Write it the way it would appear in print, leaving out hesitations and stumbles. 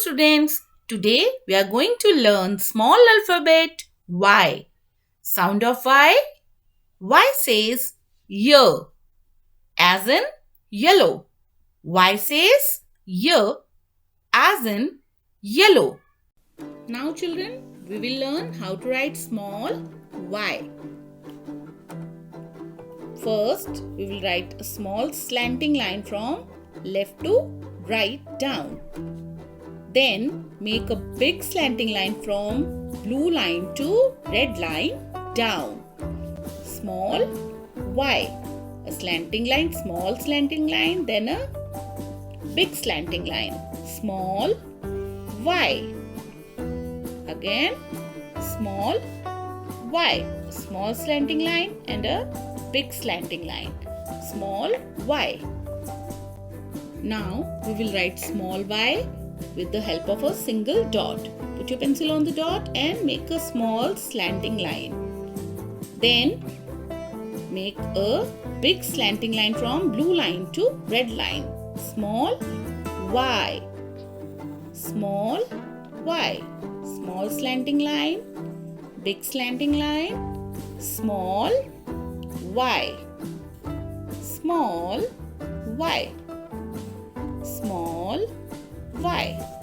students. Today we are going to learn small alphabet Y. Sound of Y. Y says year as in yellow. Y says year as in yellow. Now children, we will learn how to write small y. First, we will write a small slanting line from left to right down. Then, make a big slanting line from blue line to red line down. Small y. A slanting line, small slanting line, then a big slanting line. Small y. Again, small y. A small slanting line and a big slanting line. Small y. Now, we will write small y with the help of a single dot. Put your pencil on the dot and make a small slanting line. Then, make a big slanting line from blue line to red line. Small y. Small y. Small slanting line, big slanting line, small y. Small y. Small y.